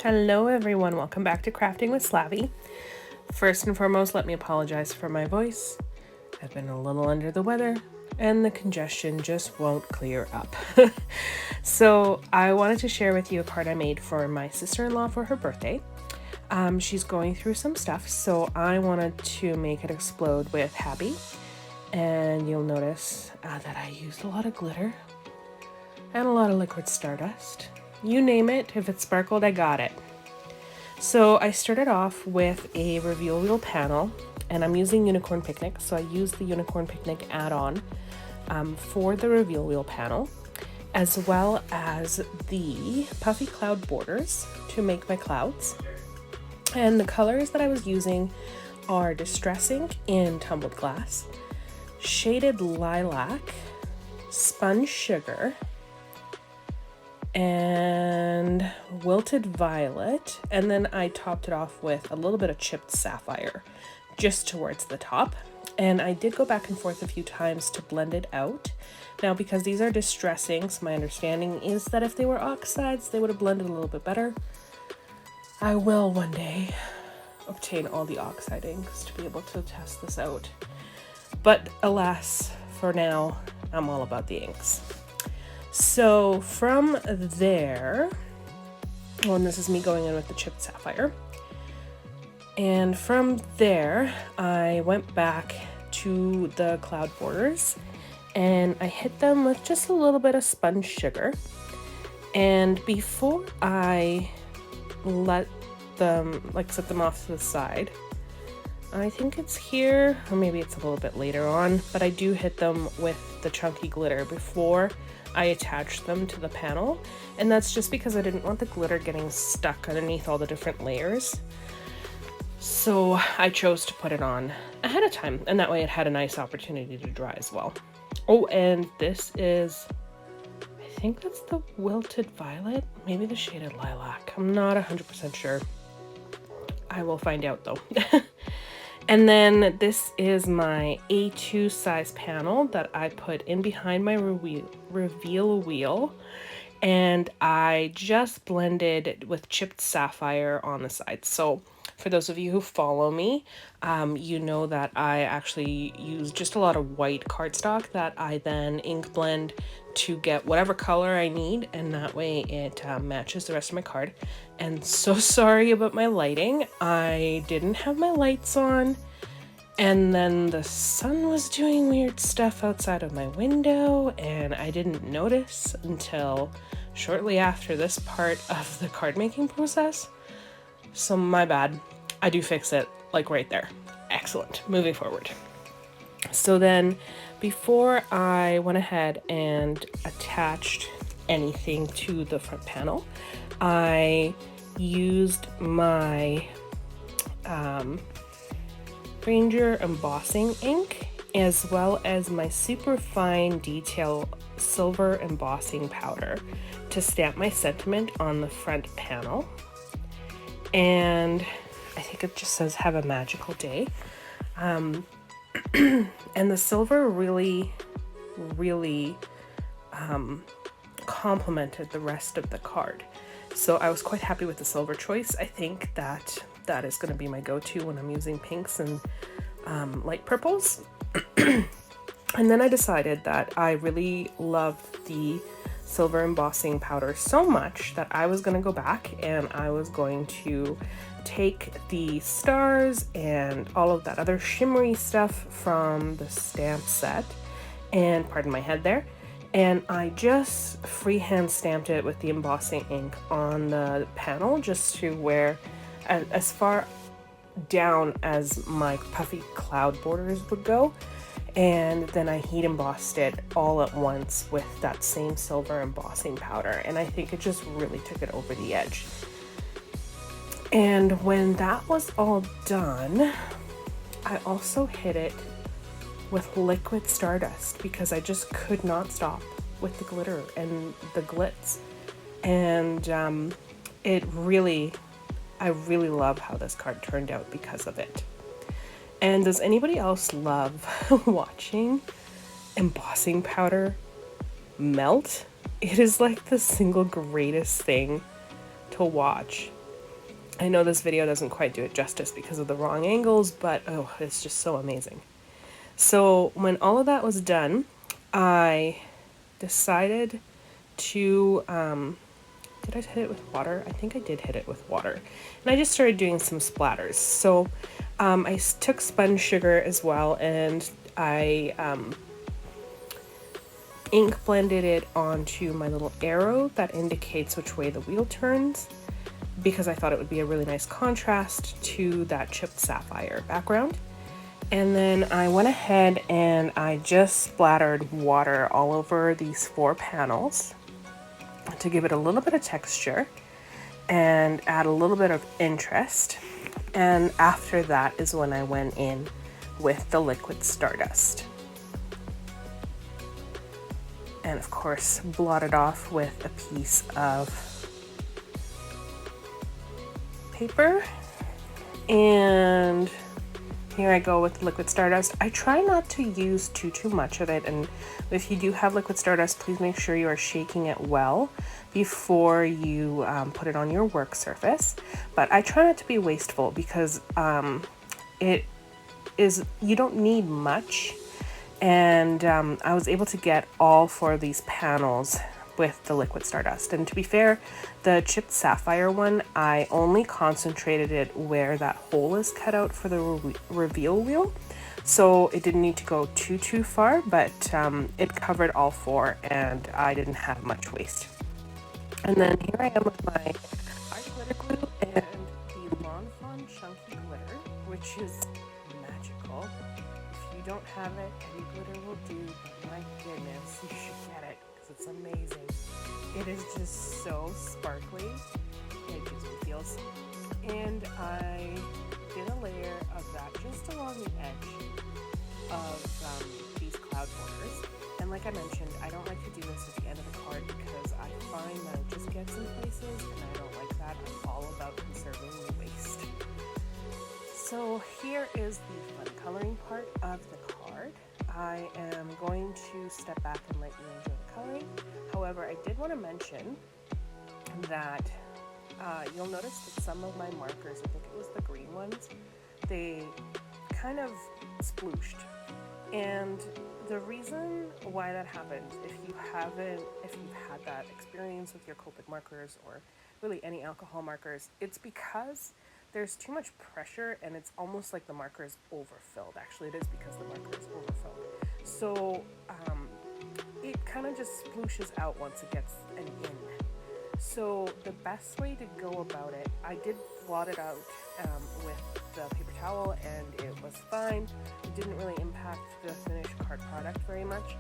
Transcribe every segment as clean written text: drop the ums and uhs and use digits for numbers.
Hello everyone, welcome back to Crafting with Slavie. First and foremost, let me apologize for my voice. I've been a little under the weather and the congestion just won't clear up. So I wanted to share with you a card I made for my sister-in-law for her birthday. She's going through some stuff, so I wanted to make it explode with happy. And you'll notice that I used a lot of glitter and a lot of liquid Stardust. You name it, if it sparkled, I got it. So I started off with a reveal wheel panel, and I'm using Unicorn Picnic, so I used the Unicorn Picnic add-on for the reveal wheel panel, as well as the puffy cloud borders to make my clouds. And the colors that I was using are Distress Ink in Tumbled Glass, Shaded Lilac, Sponge Sugar, and Wilted Violet, and then I topped it off with a little bit of Chipped Sapphire just towards the top. And I did go back and forth a few times to blend it out. Now, because these are Distress Inks, my understanding is that if they were oxides, they would have blended a little bit better. I will one day obtain all the oxide inks to be able to test this out. But alas, for now, I'm all about the inks. So from there, and this is me going in with the Chipped Sapphire. And from there, I went back to the cloud borders and I hit them with just a little bit of Sponge Sugar. And before I let them, set them off to the side, I think it's here, or maybe it's a little bit later on, but I do hit them with the chunky glitter before I attached them to the panel, and that's just because I didn't want the glitter getting stuck underneath all the different layers. So I chose to put it on ahead of time, and that way it had a nice opportunity to dry as well. Oh, and this is, I think that's the Wilted Violet, maybe the Shaded Lilac. I'm not 100% sure. I will find out though. And then this is my A2 size panel that I put in behind my reveal wheel, and I just blended it with Chipped Sapphire on the side. So for those of you who follow me, you know that I actually use just a lot of white cardstock that I then ink blend to get whatever color I need, and that way it matches the rest of my card. And so sorry about my lighting. I didn't have my lights on, and then the sun was doing weird stuff outside of my window, and I didn't notice until shortly after this part of the card making process. So my bad. I do fix it right there. Excellent. Moving forward. So then before I went ahead and attached anything to the front panel, I used my Ranger embossing ink as well as my super fine detail silver embossing powder to stamp my sentiment on the front panel. And I think it just says "Have a magical day." And the silver really complemented the rest of the card. So I was quite happy with the silver choice. I think that is going to be my go-to when I'm using pinks and light purples. And then I decided that I really loved the silver embossing powder so much that I was going to go back and I was going to take the stars and all of that other shimmery stuff from the stamp set, and pardon my head there, and I just freehand stamped it with the embossing ink on the panel just to where as far down as my puffy cloud borders would go, and then I heat embossed it all at once with that same silver embossing powder, and I think it just really took it over the edge. And when that was all done, I also hit it with liquid Stardust because I just could not stop with the glitter and the glitz. And I really love how this card turned out because of it. And does anybody else love watching embossing powder melt? It is like the single greatest thing to watch. I know this video doesn't quite do it justice because of the wrong angles, but oh, it's just so amazing. So when all of that was done, I decided to, did I hit it with water? I think I did hit it with water. And I just started doing some splatters. So I took sponge sugar as well, and I ink blended it onto my little arrow that indicates which way the wheel turns, because I thought it would be a really nice contrast to that chipped sapphire background. And then I went ahead and I just splattered water all over these 4 panels to give it a little bit of texture and add a little bit of interest. And after that is when I went in with the liquid Stardust. And of course, blotted off with a piece of paper. And here I go with liquid Stardust. I try not to use too much of it, and if you do have liquid Stardust, please make sure you are shaking it well before you put it on your work surface. But I try not to be wasteful because you don't need much, and I was able to get all 4 of these panels with the liquid Stardust. And to be fair, the chipped sapphire one, I only concentrated it where that hole is cut out for the reveal wheel, so it didn't need to go too far, but it covered all 4 and I didn't have much waste. And then here I am with my art glitter glue and the Lawn Fawn chunky glitter, which is magical. If you don't have it, any glitter will do. My goodness, you should get it because it's amazing. It is just so sparkly. It gives me feels. And I did a layer of that just along the edge of these cloud borders. And like I mentioned, I don't like to do this at the end of the card because I find that it just gets in places and I don't like that. I'm all about conserving the waste. So here is the fun coloring part of the card. I am going to step back and let you enjoy the coloring. However, I did want to mention that you'll notice that some of my markers, I think it was the green ones, they kind of splooshed. And the reason why that happened, if you've had that experience with your Copic markers or really any alcohol markers, it's because there's too much pressure and it's almost like the marker is overfilled. Actually, it is because the marker is overfilled. So it kind of just splooshes out once it gets an in. So the best way to go about it, I did blot it out with the paper towel and it was fine. It didn't really impact the finished card product very much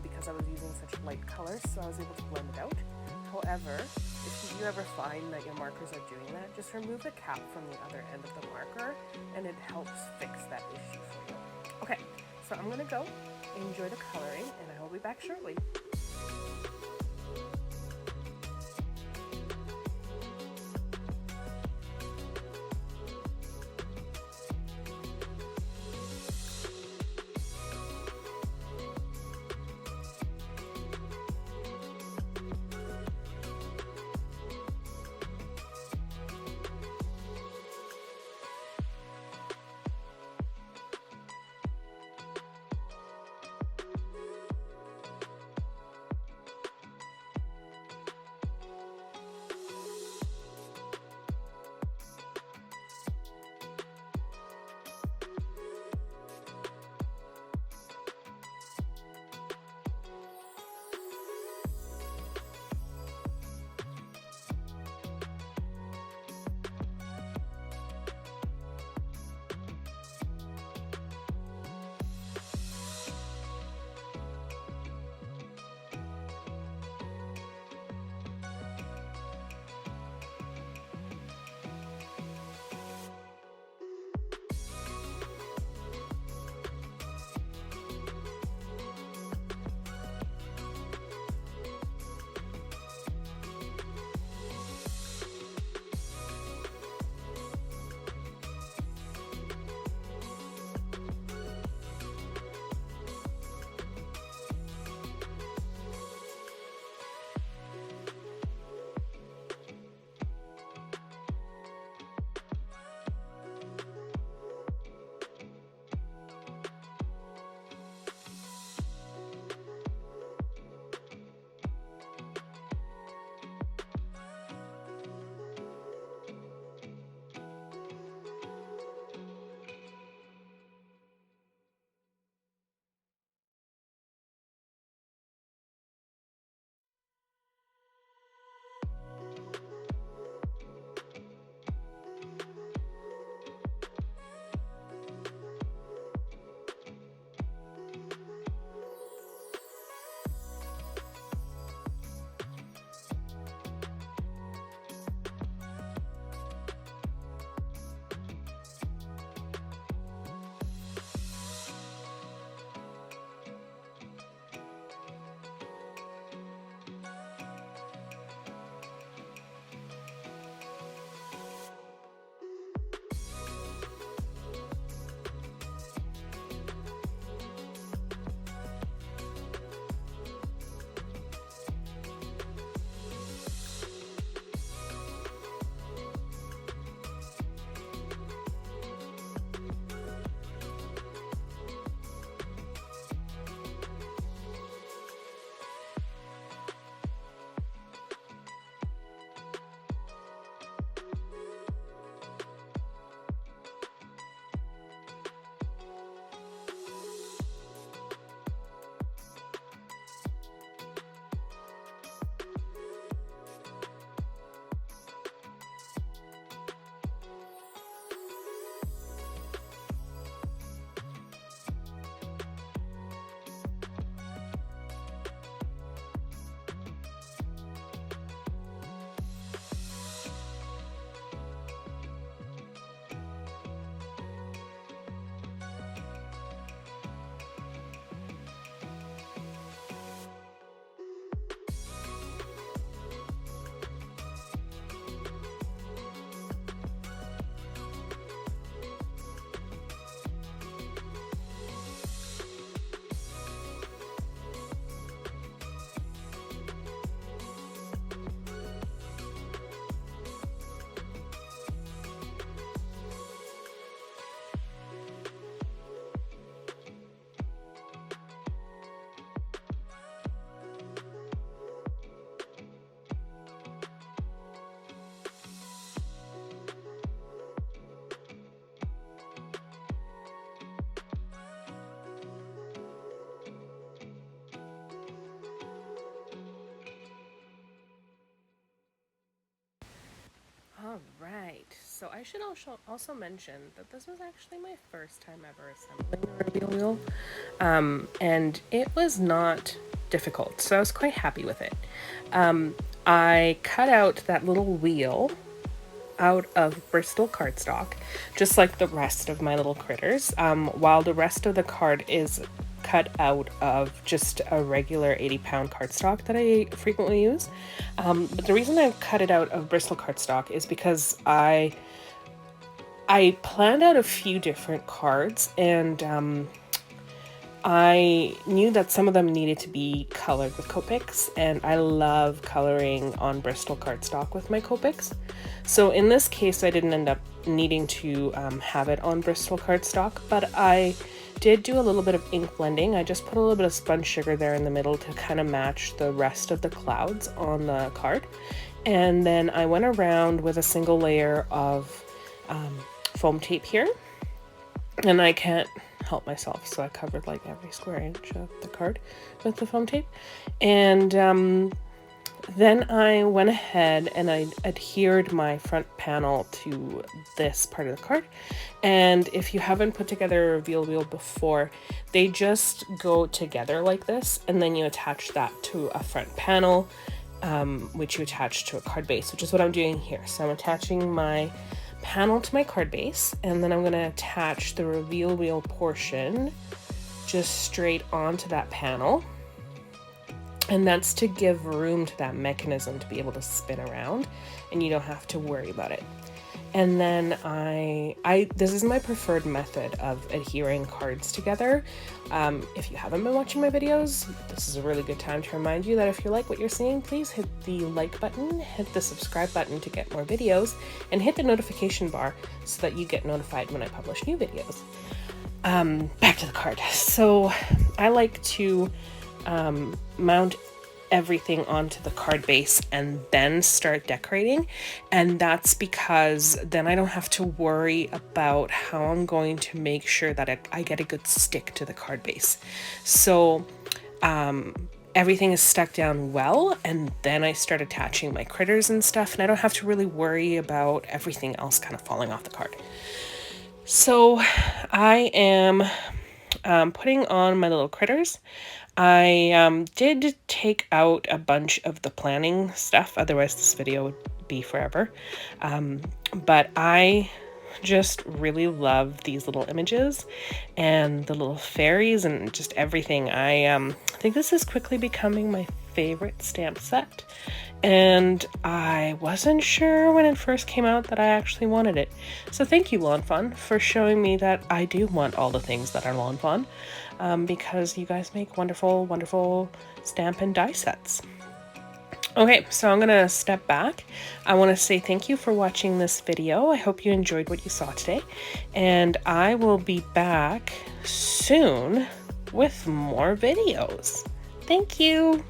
because I was using such light colors, so I was able to blend it out. However, if you ever find that your markers are doing that, just remove the cap from the other end of the marker and it helps fix that issue for you. Okay, so I'm gonna go enjoy the coloring and I will be back shortly. All right, so I should also mention that this was actually my first time ever assembling a reveal wheel, and it was not difficult, so I was quite happy with it. I cut out that little wheel out of Bristol cardstock, just like the rest of my little critters, while the rest of the card is cut out of just a regular 80-pound cardstock that I frequently use. But the reason I cut it out of Bristol cardstock is because I planned out a few different cards, and I knew that some of them needed to be colored with COPICs, and I love coloring on Bristol cardstock with my COPICs. So in this case, I didn't end up needing to have it on Bristol cardstock, but I did do a little bit of ink blending. I just put a little bit of spun sugar there in the middle to kind of match the rest of the clouds on the card. And then I went around with a single layer of foam tape here, and I can't help myself, so I covered like every square inch of the card with the foam tape. And then I went ahead and I adhered my front panel to this part of the card. And if you haven't put together a reveal wheel before, they just go together like this, and then you attach that to a front panel, which you attach to a card base, which is what I'm doing here. So I'm attaching my panel to my card base, and then I'm going to attach the reveal wheel portion just straight onto that panel, and that's to give room to that mechanism to be able to spin around, and you don't have to worry about it. And then this is my preferred method of adhering cards together. If you haven't been watching my videos, this is a really good time to remind you that if you like what you're seeing, please hit the like button, hit the subscribe button to get more videos, and hit the notification bar so that you get notified when I publish new videos. Back to the card. So I like to mount everything onto the card base and then start decorating, and that's because then I don't have to worry about how I'm going to make sure that I get a good stick to the card base. So everything is stuck down well, and then I start attaching my critters and stuff, and I don't have to really worry about everything else kind of falling off the card. So I am putting on my little critters. I did take out a bunch of the planning stuff, otherwise this video would be forever. But I just really love these little images and the little fairies and just everything. I think this is quickly becoming my favorite stamp set, and I wasn't sure when it first came out that I actually wanted it. So thank you, Lawn Fawn, for showing me that I do want all the things that are Lawn Fawn, because you guys make wonderful, wonderful stamp and die sets. Okay, so I'm gonna step back. I want to say thank you for watching this video. I hope you enjoyed what you saw today, and I will be back soon with more videos. Thank you.